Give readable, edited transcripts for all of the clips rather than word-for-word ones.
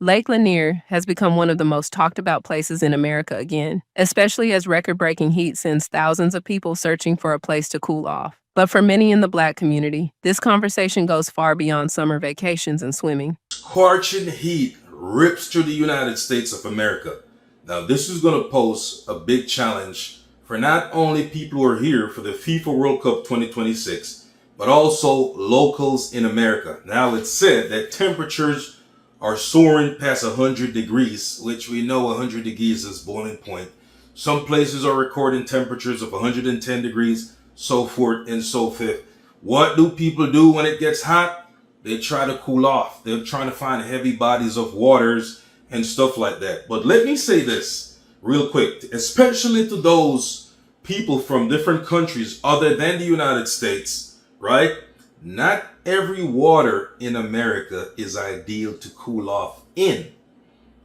Lake Lanier has become one of the most talked about places in America again, especially as record breaking heat sends thousands of people searching for a place to cool off. But for many in the Black community, this conversation goes far beyond summer vacations and swimming. Scorching heat rips through the United States of America. Now, this is going to pose a big challenge for not only people who are here for the FIFA World Cup 2026, but also locals in America. Now, it's said that temperatures are soaring past 100 degrees, which we know 100 degrees is boiling point. Some places are recording temperatures of 110 degrees, so forth and so forth. What do people do when it gets hot? They try to cool off. They're trying to find heavy bodies of waters and stuff like that. But let me say this real quick, especially to those people from different countries other than the United States, right? Not every water in America is ideal to cool off in.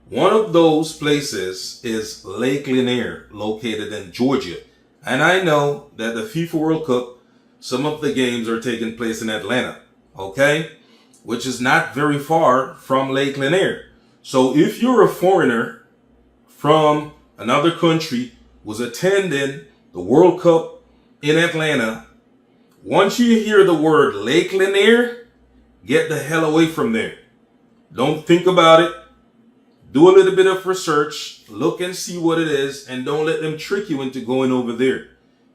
One of those places is Lake Lanier, located in Georgia. And I know that the FIFA World Cup, some of the games are taking place in Atlanta, okay? Which is not very far from Lake Lanier. So if you're a foreigner from another country who's attending the World Cup in Atlanta, once you hear the word Lake Lanier, get the hell away from there. Don't think about it. Do a little bit of research, look and see what it is, and don't let them trick you into going over there.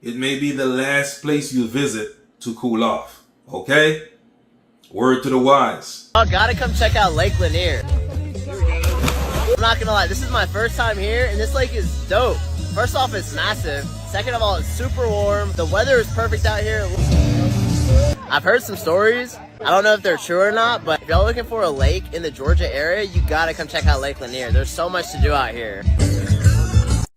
It may be the last place you visit to cool off, okay? Word to the wise. Y'all gotta come check out Lake Lanier. I'm not gonna lie, this is my first time here, and this lake is dope. First off, it's massive. Second of all, it's super warm. The weather is perfect out here. I've heard some stories. I don't know if they're true or not, but if y'all looking for a lake in the Georgia area, you gotta come check out Lake Lanier. There's so much to do out here.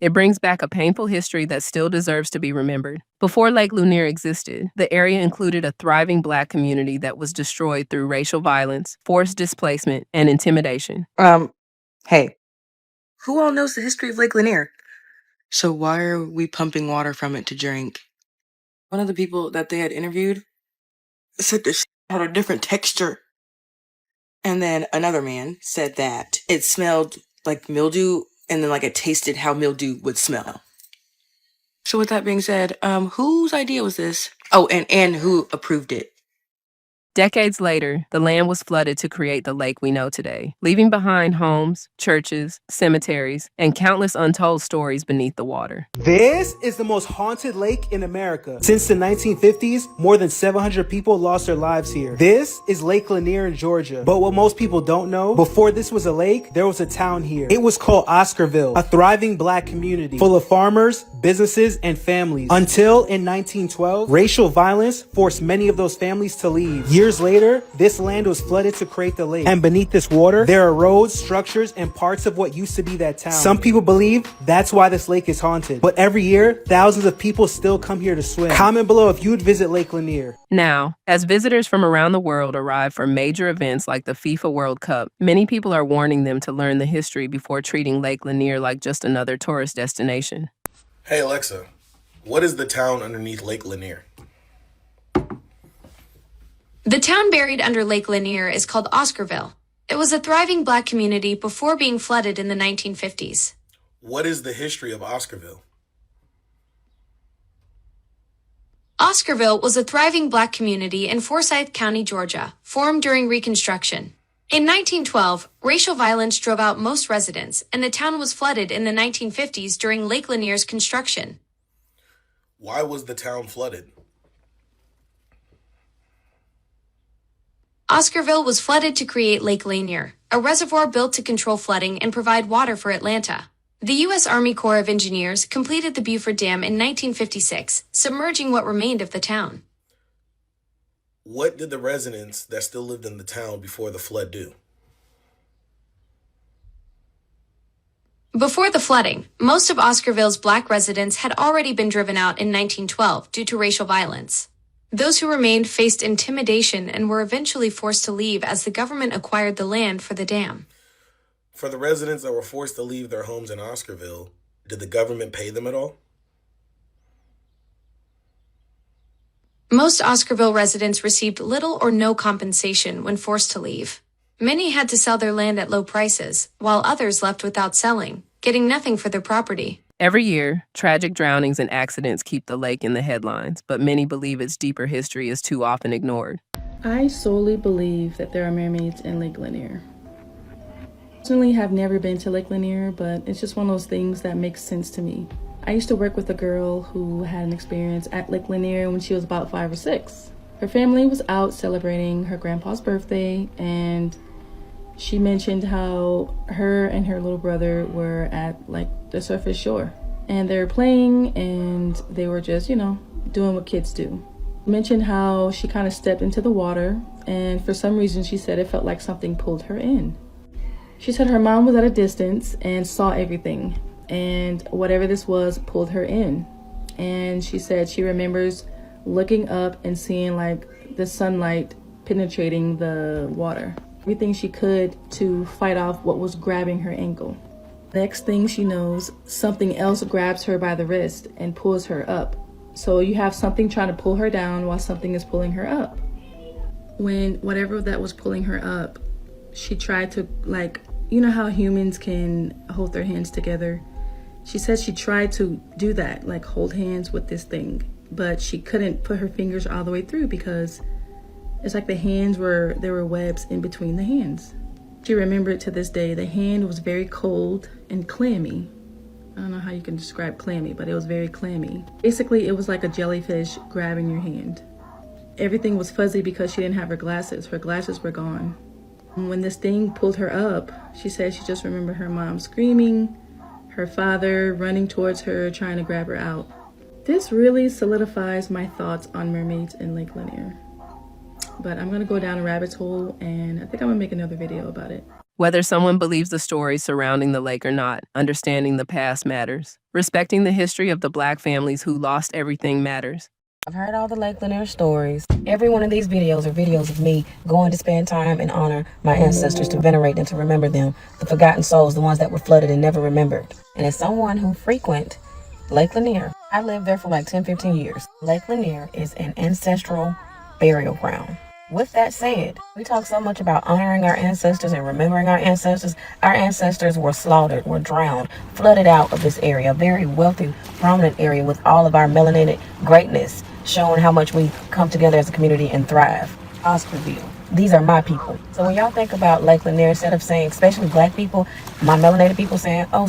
It brings back a painful history that still deserves to be remembered. Before Lake Lanier existed, the area included a thriving Black community that was destroyed through racial violence, forced displacement, and intimidation. Hey, who all knows the history of Lake Lanier? So why are we pumping water from it to drink? One of the people that they had interviewed said this had a different texture. And then another man said that it smelled like mildew, and then like it tasted how mildew would smell. So with that being said, whose idea was this? Oh, and who approved it? Decades later, the land was flooded to create the lake we know today, leaving behind homes, churches, cemeteries, and countless untold stories beneath the water. This is the most haunted lake in America. Since the 1950s, more than 700 people lost their lives here. This is Lake Lanier in Georgia. But what most people don't know, before this was a lake, there was a town here. It was called Oscarville, a thriving Black community full of farmers, businesses, and families. Until in 1912, racial violence forced many of those families to leave. Years later, this land was flooded to create the lake. And beneath this water, there are roads, structures, and parts of what used to be that town. Some people believe that's why this lake is haunted. But every year, thousands of people still come here to swim. Comment below if you would visit Lake Lanier. Now, as visitors from around the world arrive for major events like the FIFA World Cup, many people are warning them to learn the history before treating Lake Lanier like just another tourist destination. Hey Alexa, what is the town underneath Lake Lanier? The town buried under Lake Lanier is called Oscarville. It was a thriving Black community before being flooded in the 1950s. What is the history of Oscarville? Oscarville was a thriving Black community in Forsyth County, Georgia, formed during Reconstruction. In 1912, racial violence drove out most residents, and the town was flooded in the 1950s during Lake Lanier's construction. Why was the town flooded? Oscarville was flooded to create Lake Lanier, a reservoir built to control flooding and provide water for Atlanta. The U.S. Army Corps of Engineers completed the Beaufort Dam in 1956, submerging what remained of the town. What did the residents that still lived in the town before the flood do? Before the flooding, most of Oscarville's Black residents had already been driven out in 1912 due to racial violence. Those who remained faced intimidation and were eventually forced to leave as the government acquired the land for the dam. For the residents that were forced to leave their homes in Oscarville, did the government pay them at all? Most Oscarville residents received little or no compensation when forced to leave. Many had to sell their land at low prices, while others left without selling, getting nothing for their property. Every year, tragic drownings and accidents keep the lake in the headlines, but many believe its deeper history is too often ignored. I solely believe that there are mermaids in Lake Lanier. Personally, have never been to Lake Lanier, but it's just one of those things that makes sense to me. I used to work with a girl who had an experience at Lake Lanier when she was about 5 or 6. Her family was out celebrating her grandpa's birthday, and she mentioned how her and her little brother were at like the surface shore, and they were playing and they were just, doing what kids do. Mentioned how she kind of stepped into the water, and for some reason she said it felt like something pulled her in. She said her mom was at a distance and saw everything, and whatever this was pulled her in. And she said she remembers looking up and seeing like the sunlight penetrating the water. Everything she could to fight off what was grabbing her ankle. Next thing she knows, something else grabs her by the wrist and pulls her up. So you have something trying to pull her down while something is pulling her up. When whatever that was pulling her up, she tried to, how humans can hold their hands together. She said she tried to do that, like hold hands with this thing, but she couldn't put her fingers all the way through because it's like there were webs in between the hands. She remembered to this day, the hand was very cold and clammy. I don't know how you can describe clammy, but it was very clammy. Basically, it was like a jellyfish grabbing your hand. Everything was fuzzy because she didn't have her glasses. Her glasses were gone. When this thing pulled her up, she said she just remembered her mom screaming, her father running towards her, trying to grab her out. This really solidifies my thoughts on mermaids in Lake Lanier. But I'm going to go down a rabbit hole, and I think I'm going to make another video about it. Whether someone believes the stories surrounding the lake or not, understanding the past matters. Respecting the history of the Black families who lost everything matters. I've heard all the Lake Lanier stories. Every one of these videos are videos of me going to spend time and honor my ancestors, to venerate and to remember them, the forgotten souls, the ones that were flooded and never remembered. And as someone who frequent Lake Lanier, I lived there for like 10, 15 years. Lake Lanier is an ancestral burial ground. With that said, we talk so much about honoring our ancestors and remembering our ancestors. Our ancestors were slaughtered, were drowned, flooded out of this area, a very wealthy, prominent area with all of our melanated greatness, showing how much we come together as a community and thrive. Oscarville. These are my people. So when y'all think about Lake Lanier, instead of saying, especially Black people, my melanated people saying, oh,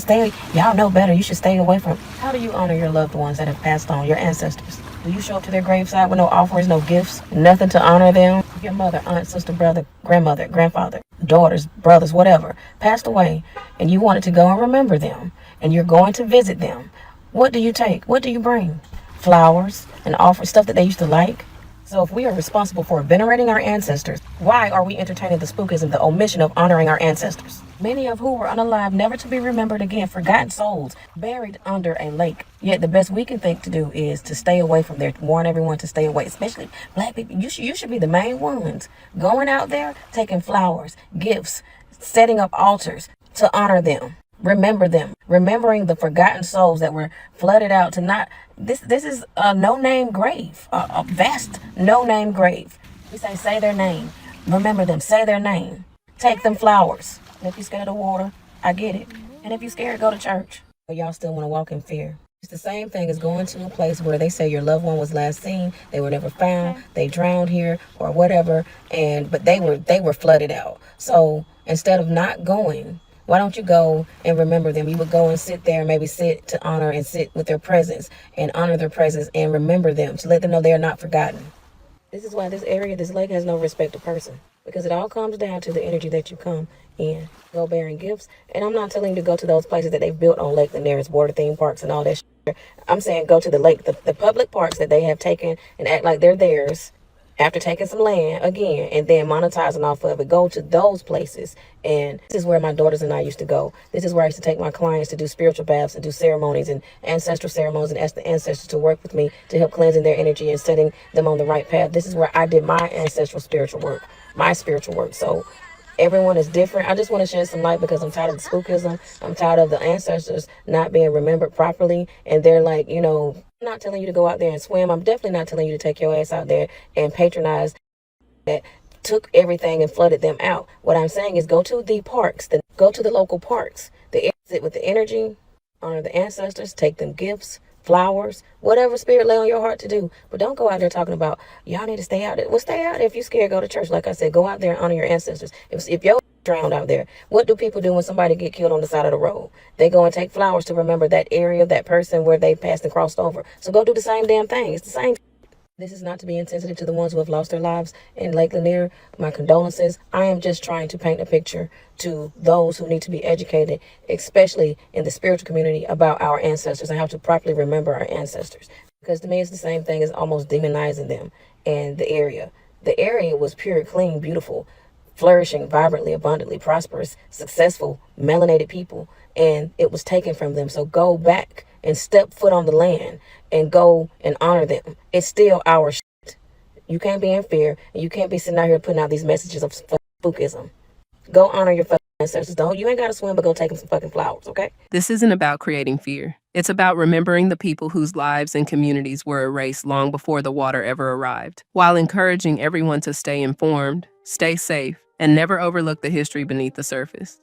y'all know better, you should stay away from. How do you honor your loved ones that have passed on, your ancestors? Do you show up to their graveside with no offerings, no gifts, nothing to honor them? Your mother, aunt, sister, brother, grandmother, grandfather, daughters, brothers, whatever, passed away, and you wanted to go and remember them, and you're going to visit them. What do you take? What do you bring? Flowers and offer stuff that they used to like? So if we are responsible for venerating our ancestors, why are we entertaining the spookism, the omission of honoring our ancestors? Many of who were unalive, never to be remembered again, forgotten souls, buried under a lake. Yet the best we can think to do is to stay away from there, warn everyone to stay away, especially Black people. You should be the main ones going out there, taking flowers, gifts, setting up altars to honor them. Remember them, remembering the forgotten souls that were flooded out to not. This is a no-name grave, a vast no-name grave. We say their name, remember them, say their name, take them flowers. And if you're scared of water, I get it. And if you're scared, go to church. But y'all still want to walk in fear. It's the same thing as going to a place where they say your loved one was last seen, they were never found, they drowned here or whatever, but they were flooded out. So instead of not going, why don't you go and remember them? You would go and sit there, maybe sit to honor and sit with their presence and honor their presence and remember them, to let them know they are not forgotten. This is why this area, this lake has no respect of person, because it all comes down to the energy that you come in. Go bearing gifts. And I'm not telling you to go to those places that they've built on Lake Lanier, it's water theme parks and all that shit. I'm saying go to the lake, the public parks that they have taken and act like they're theirs, after taking some land again and then monetizing off of it. Go to those places. And this is where my daughters and I used to go. This is where I used to take my clients to do spiritual baths and do ceremonies and ancestral ceremonies and ask the ancestors to work with me to help cleansing their energy and setting them on the right path. This is where I did my ancestral spiritual work, my spiritual work. So everyone is different. I just want to shed some light because I'm tired of the spookism. I'm tired of the ancestors not being remembered properly. And they're like, I'm not telling you to go out there and swim. I'm definitely not telling you to take your ass out there and patronize that took everything and flooded them out. What I'm saying is go to the parks, go to the local parks, sit with the energy, honor the ancestors, take them gifts, flowers, whatever spirit lay on your heart to do. But don't go out there talking about, y'all need to stay out there. Well, stay out there. If you're scared, go to church. Like I said, go out there and honor your ancestors. If you're drowned out there, what do people do when somebody get killed on the side of the road? They go and take flowers to remember that area, that person where they passed and crossed over. So go do the same damn thing. It's the same. This is not to be insensitive to the ones who have lost their lives in Lake Lanier. My condolences. I am just trying to paint a picture to those who need to be educated, especially in the spiritual community, about our ancestors and how to properly remember our ancestors. Because to me, it's the same thing as almost demonizing them and the area. The area was pure, clean, beautiful, flourishing, vibrantly, abundantly, prosperous, successful, melanated people. And it was taken from them. So go back and step foot on the land and go and honor them. It's still our shit. You can't be in fear, and you can't be sitting out here putting out these messages of spookism. Go honor your fucking ancestors. You ain't got to swim, but go take them some fucking flowers, okay? This isn't about creating fear. It's about remembering the people whose lives and communities were erased long before the water ever arrived, while encouraging everyone to stay informed, stay safe, and never overlook the history beneath the surface.